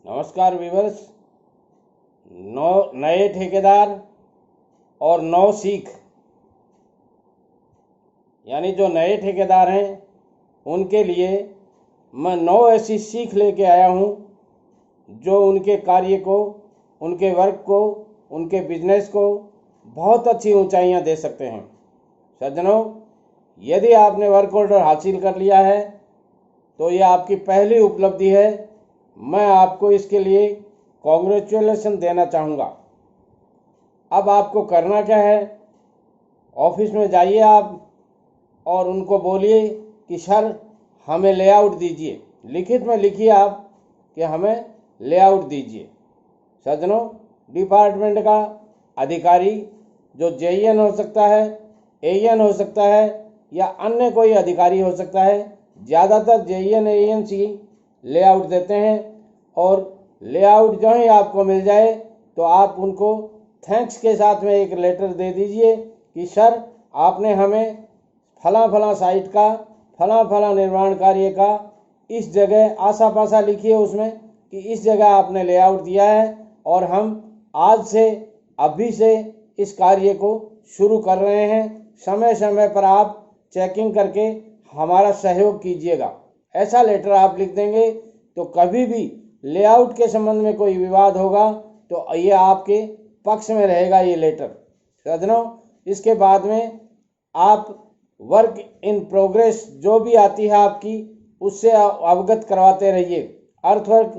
नमस्कार व्यूअर्स। नए ठेकेदार और नौ सीख, यानी जो नए ठेकेदार हैं उनके लिए मैं 9 ऐसी सीख लेके आया हूं जो उनके कार्य को, उनके वर्क को, उनके बिजनेस को बहुत अच्छी ऊंचाइयां दे सकते हैं। सज्जनों, यदि आपने वर्क ऑर्डर हासिल कर लिया है तो यह आपकी पहली उपलब्धि है। मैं आपको इसके लिए कॉन्ग्रेचुलेसन देना चाहूँगा। अब आपको करना क्या है, ऑफिस में जाइए आप और उनको बोलिए कि सर हमें लेआउट दीजिए। लिखित में लिखिए आप कि हमें लेआउट दीजिए। सज्जनों, डिपार्टमेंट का अधिकारी जो जेईएन हो सकता है, एईएन हो सकता है या अन्य कोई अधिकारी हो सकता है, ज़्यादातर जेईएन एईएन सी लेआउट देते हैं और लेआउट जो ही आपको मिल जाए तो आप उनको थैंक्स के साथ में एक लेटर दे दीजिए कि सर आपने हमें फला फला साइट का फला फला निर्माण कार्य का इस जगह, आसा पासा लिखिए उसमें कि इस जगह आपने लेआउट दिया है और हम आज से, अभी से इस कार्य को शुरू कर रहे हैं। समय समय पर आप चेकिंग करके हमारा सहयोग कीजिएगा। ऐसा लेटर आप लिख देंगे तो कभी भी लेआउट के संबंध में कोई विवाद होगा तो ये आपके पक्ष में रहेगा ये लेटर। सज्जनों, इसके बाद में आप वर्क इन प्रोग्रेस जो भी आती है आपकी, उससे अवगत करवाते रहिए। अर्थवर्क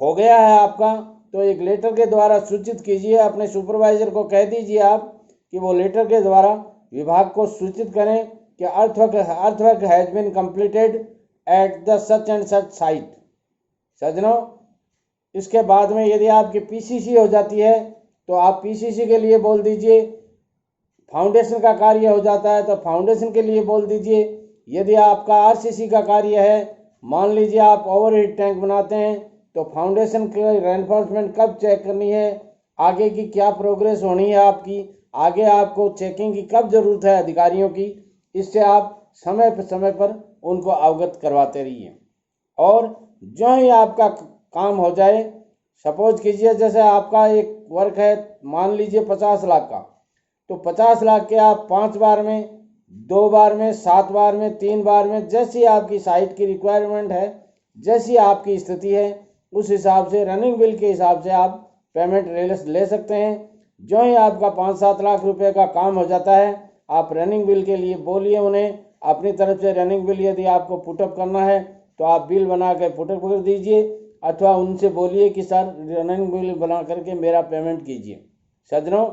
हो गया है आपका तो एक लेटर के द्वारा सूचित कीजिए। अपने सुपरवाइजर को कह दीजिए आप कि वो लेटर के द्वारा विभाग को सूचित करें कि earthwork has been completed at the such and such site. सज्जनों, इसके बाद में यदि आपकी पीसीसी हो जाती है तो आप पीसीसी के लिए बोल दीजिए। फाउंडेशन का कार्य हो जाता है तो फाउंडेशन के लिए बोल दीजिए। यदि आपका आरसीसी का कार्य है, मान लीजिए आप ओवरहेड टैंक बनाते हैं, तो फाउंडेशन के रेनफोर्समेंट कब चेक करनी है, आगे की क्या प्रोग्रेस होनी है आपकी, आगे आपको चेकिंग की कब ज़रूरत है अधिकारियों की, इससे आप समय पर उनको अवगत करवाते रहिए। और जो ही आपका काम हो जाए, सपोज कीजिए जैसे आपका एक वर्क है, मान लीजिए 50 लाख का, तो 50 लाख के आप 5 बार में, 2 बार में, 7 बार में, 3 बार में, जैसी आपकी साइट की रिक्वायरमेंट है, जैसी आपकी स्थिति है, उस हिसाब से रनिंग बिल के हिसाब से आप पेमेंट ले सकते हैं। जो ही आपका 5-7 लाख रुपए का काम हो जाता है, आप रनिंग बिल के लिए बोलिए उन्हें। अपनी तरफ से रनिंग बिल यदि आपको पुटअप करना है तो आप बिल बना के पुटअप कर दीजिए, अथवा उनसे बोलिए कि सर रनिंग बिल बना करके मेरा पेमेंट कीजिए। सज्जनों,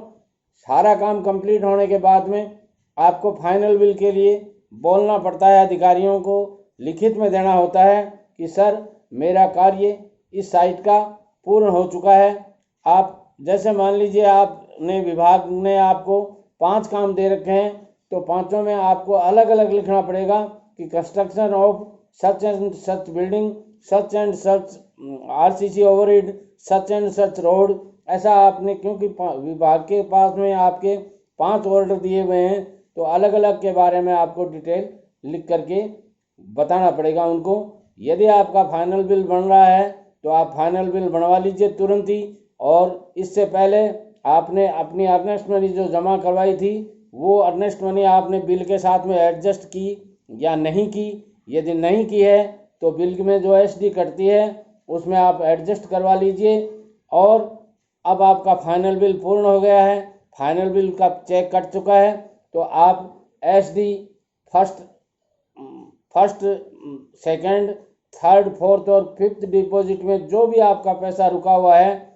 सारा काम कंप्लीट होने के बाद में आपको फाइनल बिल के लिए बोलना पड़ता है, अधिकारियों को लिखित में देना होता है कि सर मेरा कार्य इस साइट का पूर्ण हो चुका है। आप जैसे मान लीजिए आपने, विभाग ने आपको 5 काम दे रखे हैं तो पांचों में आपको अलग अलग लिखना पड़ेगा कि construction of such and such building, such and such RCC overhead, such and such road. ऐसा आपने, क्योंकि विभाग के पास में आपके 5 ऑर्डर दिए हुए हैं तो अलग अलग के बारे में आपको डिटेल लिख करके बताना पड़ेगा उनको। यदि आपका फाइनल बिल बन रहा है तो आप फाइनल बिल बनवा लीजिए तुरंत ही। और इससे पहले आपने अपनी अर्नेस्ट मनी जो जमा करवाई थी, वो अर्नेस्ट मनी आपने बिल के साथ में एडजस्ट की या नहीं की। यदि नहीं की है तो बिल में जो एसडी कटती है उसमें आप एडजस्ट करवा लीजिए। और अब आपका फाइनल बिल पूर्ण हो गया है, फाइनल बिल का चेक कट चुका है, तो आप SD first, second, third, fourth और फिफ्थ डिपॉजिट में जो भी आपका पैसा रुका हुआ है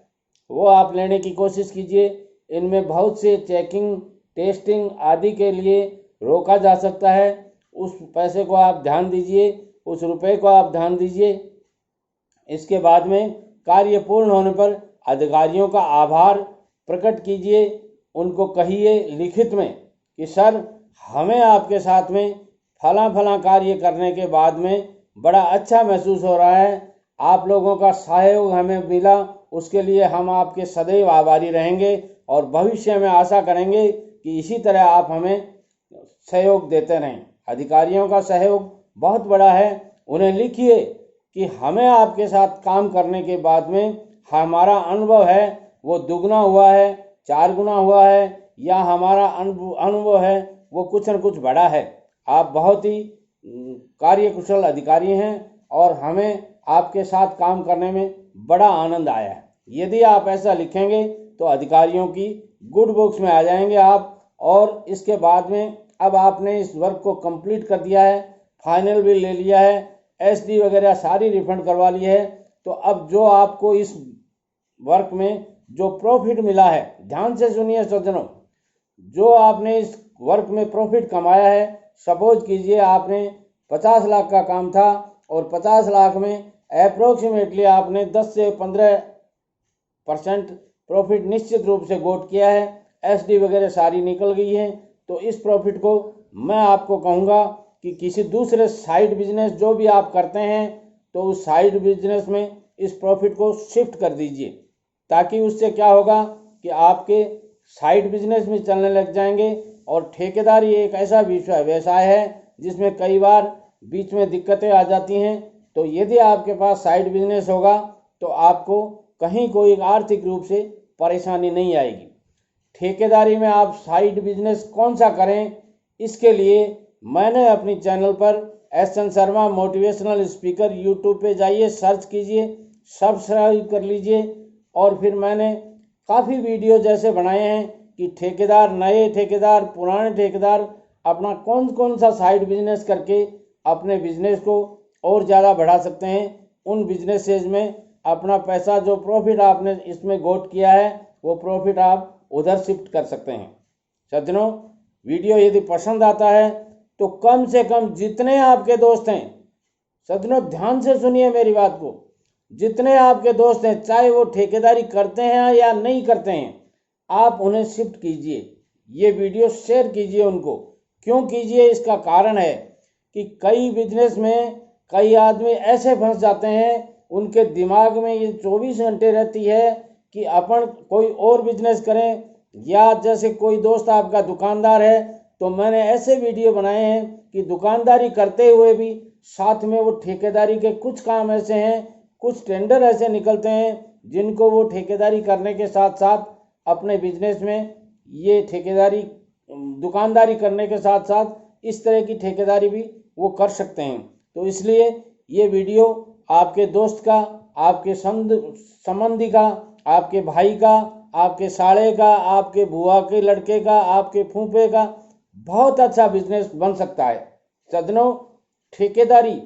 वो आप लेने की कोशिश कीजिए। इनमें बहुत से चेकिंग, टेस्टिंग आदि के लिए रोका जा सकता है। उस पैसे को आप ध्यान दीजिए, उस रुपए को आप ध्यान दीजिए। इसके बाद में कार्य पूर्ण होने पर अधिकारियों का आभार प्रकट कीजिए। उनको कहिए लिखित में कि सर हमें आपके साथ में फला फला कार्य करने के बाद में बड़ा अच्छा महसूस हो रहा है, आप लोगों का सहयोग हमें मिला, उसके लिए हम आपके सदैव आभारी रहेंगे और भविष्य में आशा करेंगे कि इसी तरह आप हमें सहयोग देते रहें। अधिकारियों का सहयोग बहुत बड़ा है। उन्हें लिखिए कि हमें आपके साथ काम करने के बाद में हमारा अनुभव है वो दुगना हुआ है, 4 गुना हुआ है, या हमारा अनुभव है वो कुछ न कुछ बढ़ा है। आप बहुत ही कार्यकुशल अधिकारी हैं और हमें आपके साथ काम करने में बड़ा आनंद आया है। यदि आप ऐसा लिखेंगे तो अधिकारियों की गुड बुक्स में आ जाएंगे आप। और इसके बाद में अब आपने इस वर्क को कंप्लीट कर दिया है, फाइनल बिल ले लिया है, एसडी वगैरह सारी रिफंड करवा ली है, तो अब जो आपको इस वर्क में जो प्रॉफिट मिला है, ध्यान से सुनिए सज्जनों, जो आपने इस वर्क में प्रॉफिट कमाया है, सपोज कीजिए आपने 50 लाख का काम था और 50 लाख में अप्रोक्सीमेटली आपने 10 से 15% प्रॉफिट निश्चित रूप से गोट किया है, एसडी वगैरह सारी निकल गई है। तो इस प्रॉफिट को मैं आपको कहूँगा कि किसी दूसरे साइड बिजनेस जो भी आप करते हैं तो उस साइड बिजनेस में इस प्रॉफिट को शिफ्ट कर दीजिए, ताकि उससे क्या होगा कि आपके साइड बिजनेस में चलने लग जाएंगे। और ठेकेदारी एक ऐसा व्यवसाय है जिसमें कई बार बीच में दिक्कतें आ जाती हैं। तो यदि आपके पास साइड बिजनेस होगा तो आपको कहीं कोई आर्थिक रूप से परेशानी नहीं आएगी। ठेकेदारी में आप साइड बिजनेस कौन सा करें, इसके लिए मैंने अपनी चैनल पर SN. Sharma motivational speaker YouTube पे जाइए, सर्च कीजिए, सब्सक्राइब कर लीजिए। और फिर मैंने काफ़ी वीडियो जैसे बनाए हैं कि ठेकेदार, नए ठेकेदार, पुराने ठेकेदार अपना कौन कौन सा साइड बिजनेस करके अपने बिजनेस को और ज़्यादा बढ़ा सकते हैं। उन बिजनेसेस में अपना पैसा, जो प्रॉफिट आपने इसमें गोट किया है, वो प्रॉफिट आप उधर शिफ्ट कर सकते हैं। सज्जनों, वीडियो यदि पसंद आता है तो कम से कम जितने आपके दोस्त हैं, सज्जनों ध्यान से सुनिए मेरी बात को, जितने आपके दोस्त हैं, चाहे वो ठेकेदारी करते हैं या नहीं करते हैं, आप उन्हें शिफ्ट कीजिए, ये वीडियो शेयर कीजिए उनको। क्यों कीजिए, इसका कारण है कि कई बिजनेस में कई आदमी ऐसे फंस जाते हैं, उनके दिमाग में ये 24 घंटे रहती है कि अपन कोई और बिजनेस करें। या जैसे कोई दोस्त आपका दुकानदार है, तो मैंने ऐसे वीडियो बनाए हैं कि दुकानदारी करते हुए भी साथ में वो ठेकेदारी के कुछ काम ऐसे हैं, कुछ टेंडर ऐसे निकलते हैं जिनको वो ठेकेदारी करने के साथ साथ अपने बिजनेस में ये ठेकेदारी, दुकानदारी करने के साथ साथ इस तरह की ठेकेदारी भी वो कर सकते हैं। तो इसलिए ये वीडियो आपके दोस्त का, आपके संबंधी का, आपके भाई का, आपके साले का, आपके बुआ के लड़के का, आपके फूफे का बहुत अच्छा बिजनेस बन सकता है। सज्जनों, ठेकेदारी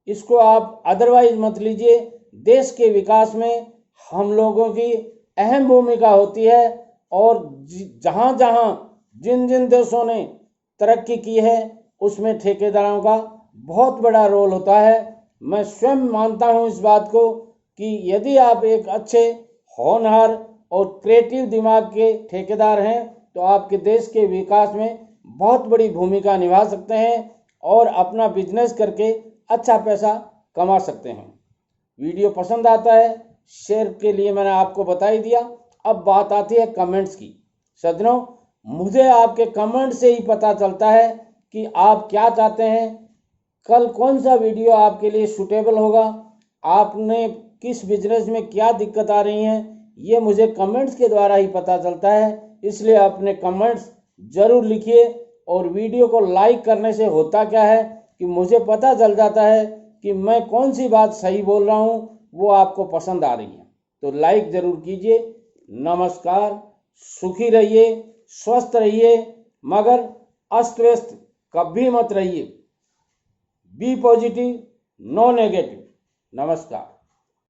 इसको आप अदरवाइज मत लीजिए। देश के विकास में हम लोगों की अहम भूमिका होती है और जहाँ जहाँ जिन जिन देशों ने तरक्की की है उसमें ठेकेदारों का बहुत बड़ा रोल होता है। मैं स्वयं मानता हूँ इस बात को कि यदि आप एक अच्छे, होनहार और क्रिएटिव दिमाग के ठेकेदार हैं तो आपके देश के विकास में बहुत बड़ी भूमिका निभा सकते हैं और अपना बिजनेस करके अच्छा पैसा कमा सकते हैं। वीडियो पसंद आता है, शेयर के लिए मैंने आपको बता ही दिया। अब बात आती है कमेंट्स की। सज्जनों, मुझे आपके कमेंट से ही पता चलता है कि आप क्या चाहते हैं, कल कौन सा वीडियो आपके लिए सूटेबल होगा, आपने किस बिजनेस में क्या दिक्कत आ रही हैं, ये मुझे कमेंट्स के द्वारा ही पता चलता है। इसलिए अपने कमेंट्स ज़रूर लिखिए। और वीडियो को लाइक करने से होता क्या है कि मुझे पता चल जाता है कि मैं कौन सी बात सही बोल रहा हूँ, वो आपको पसंद आ रही है। तो लाइक ज़रूर कीजिए। नमस्कार, सुखी रहिए, स्वस्थ रहिए, मगर अस्त व्यस्त कभी मत रहिए। Be positive, no negative. नमस्कार।